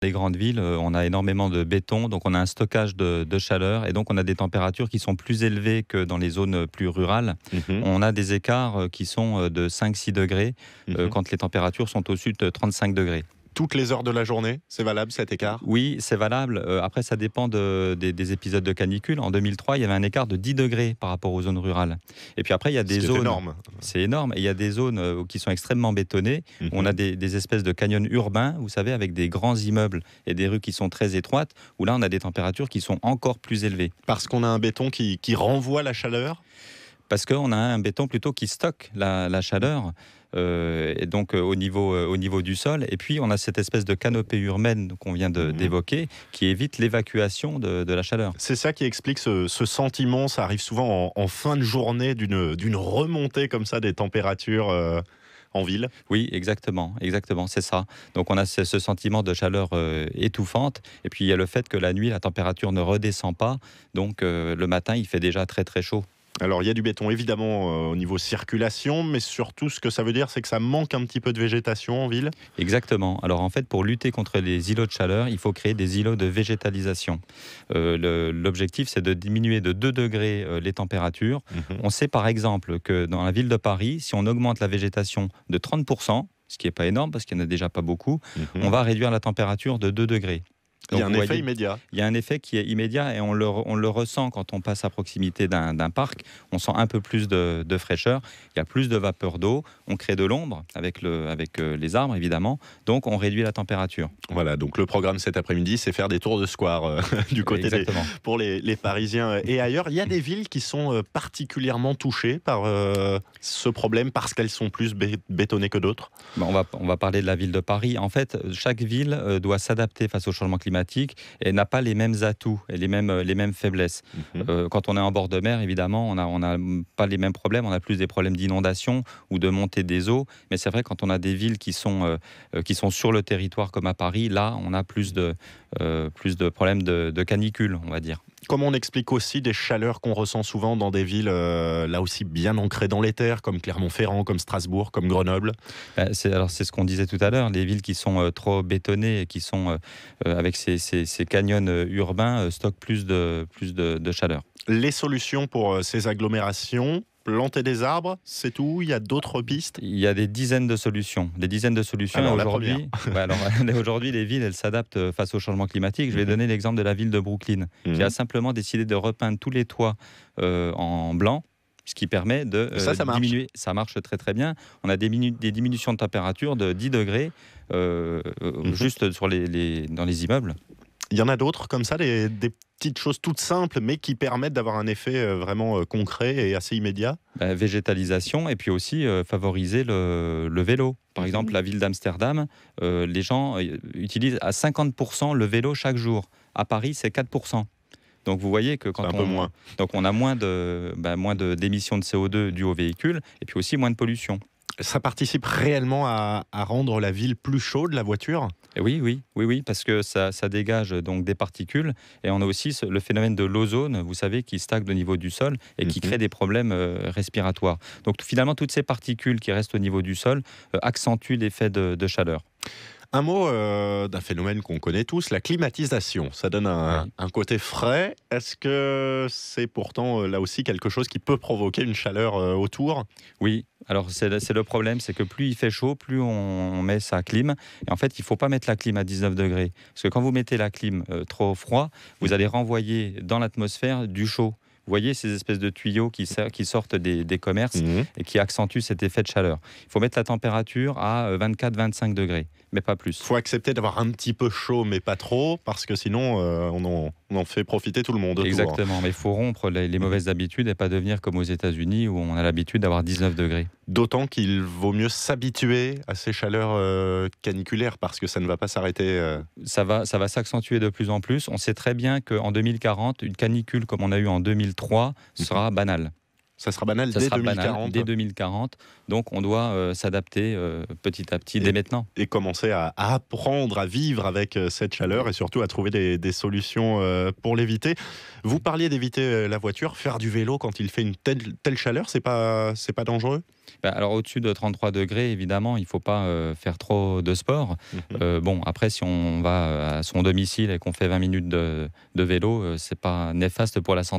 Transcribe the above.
Les grandes villes, on a énormément de béton, donc on a un stockage de chaleur et donc on a des températures qui sont plus élevées que dans les zones plus rurales. Mhm, On a des écarts qui sont de 5-6 degrés mhm. quand les températures sont au-dessus de 35 degrés. Toutes les heures de la journée, c'est valable cet écart? Oui, c'est valable. Après, ça dépend des épisodes de canicule. En 2003, il y avait un écart de 10 degrés par rapport aux zones rurales. Et puis après, il y a Ce des qui est zones, énorme. c'est énorme, et il y a des zones qui sont extrêmement bétonnées. Où on a Mhm. des espèces de canyons urbains, vous savez, avec des grands immeubles et des rues qui sont très étroites, où là, on a des températures qui sont encore plus élevées. Parce qu'on a un béton qui renvoie la chaleur? Parce qu'on a un béton plutôt qui stocke la chaleur. Et donc au niveau du sol. Et puis on a cette espèce de canopée urbaine qu'on vient Mhm. d'évoquer qui évite l'évacuation de la chaleur. C'est ça qui explique ce sentiment, ça arrive souvent en fin de journée d'une remontée comme ça des températures en ville. Oui, exactement, exactement, c'est ça. Donc on a ce sentiment de chaleur étouffante. Et puis il y a le fait que la nuit, la température ne redescend pas. Donc le matin, il fait déjà très très chaud. Alors il y a du béton évidemment au niveau circulation, mais surtout ce que ça veut dire, c'est que ça manque un petit peu de végétation en ville. Exactement. Alors en fait, pour lutter contre les îlots de chaleur, il faut créer des îlots de végétalisation. L'objectif, c'est de diminuer de 2 degrés les températures. Mhm. On sait par exemple que dans la ville de Paris, si on augmente la végétation de 30%, ce qui n'est pas énorme parce qu'il n'y en a déjà pas beaucoup, on Mhm. va réduire la température de 2 degrés. Il y Donc a un vous effet voyez, immédiat. il y a un effet qui est immédiat et on le ressent quand on passe à proximité d'un parc. On sent un peu plus de fraîcheur, il y a plus de vapeur d'eau, on crée de l'ombre avec les arbres évidemment, donc on réduit la température. Voilà, donc le programme cet après-midi, c'est faire des tours de square du côté Exactement. pour les Parisiens et ailleurs. Il y a des villes qui sont particulièrement touchées par ce problème parce qu'elles sont plus bétonnées que d'autres. Bon, on va parler de la ville de Paris. En fait, chaque ville doit s'adapter face au changement climatique et n'a pas les mêmes atouts et les mêmes faiblesses. Mhm. Quand on est en bord de mer, évidemment, on n'a pas les mêmes problèmes. On a plus des problèmes d'inondation ou de montée des eaux. Mais c'est vrai, quand on a des villes qui sont sur le territoire comme à Paris, là, on a plus de problèmes de canicule, on va dire. Comment on explique aussi des chaleurs qu'on ressent souvent dans des villes là aussi bien ancrées dans les terres, comme Clermont-Ferrand, comme Strasbourg, comme Grenoble? C'est ce qu'on disait tout à l'heure, les villes qui sont trop bétonnées et qui sont avec ces canyons urbains stockent plus de chaleur. Les solutions pour ces agglomérations, planter des arbres, c'est tout? Il y a d'autres pistes? Il y a des dizaines de solutions, Et Alors la première. aujourd'hui, les villes, elles s'adaptent face au changement climatique. Je vais Mhm. donner l'exemple de la ville de Brooklyn, qui a Mhm. simplement décidé de repeindre tous les toits en blanc, ce qui permet de Ça marche. diminuer. Ça marche très très bien. On a des diminutions de température de 10 degrés Mhm. juste dans les immeubles. Il y en a d'autres comme ça, des petites choses toutes simples, mais qui permettent d'avoir un effet vraiment concret et assez immédiat. Végétalisation et puis aussi favoriser le vélo. Par exemple, la ville d'Amsterdam, les gens utilisent à 50% le vélo chaque jour. À Paris, c'est 4%. Donc vous voyez que C'est un peu moins. donc on a moins d'émissions de CO2 dues aux véhicules et puis aussi moins de pollution. Ça participe réellement à rendre la ville plus chaude, la voiture? Et oui, parce que ça dégage donc des particules et on a aussi le phénomène de l'ozone, vous savez, qui stagne au niveau du sol et qui Mhm. crée des problèmes respiratoires. Donc finalement, toutes ces particules qui restent au niveau du sol accentuent l'effet de chaleur. Un mot d'un phénomène qu'on connaît tous, la climatisation. Ça donne Oui. un côté frais. Est-ce que c'est pourtant là aussi quelque chose qui peut provoquer une chaleur autour? Oui, alors c'est le problème, c'est que plus il fait chaud, plus on met sa clim. Et en fait, il ne faut pas mettre la clim à 19 degrés. Parce que quand vous mettez la clim trop froid, vous allez renvoyer dans l'atmosphère du chaud. Vous voyez ces espèces de tuyaux qui sortent des commerces Mhm. et qui accentuent cet effet de chaleur. Il faut mettre la température à 24-25 degrés, mais pas plus. Faut accepter d'avoir un petit peu chaud, mais pas trop, parce que sinon, on en fait profiter tout le monde autour. Exactement, mais il faut rompre les mauvaises habitudes et pas devenir comme aux États-Unis où on a l'habitude d'avoir 19 degrés. D'autant qu'il vaut mieux s'habituer à ces chaleurs caniculaires, parce que ça ne va pas s'arrêter. Ça va s'accentuer de plus en plus. On sait très bien qu'en 2040, une canicule comme on a eu en 2003 sera banale. Ça sera banal Ça dès sera 2040. banal dès 2040. Donc on doit s'adapter petit à petit dès maintenant. Et commencer à apprendre à vivre avec cette chaleur et surtout à trouver des solutions pour l'éviter. Vous parliez d'éviter la voiture, faire du vélo quand il fait une telle chaleur, c'est pas dangereux? Alors au-dessus de 33 degrés, évidemment, il ne faut pas faire trop de sport. Bon, après, si on va à son domicile et qu'on fait 20 minutes de vélo, c'est pas néfaste pour la santé.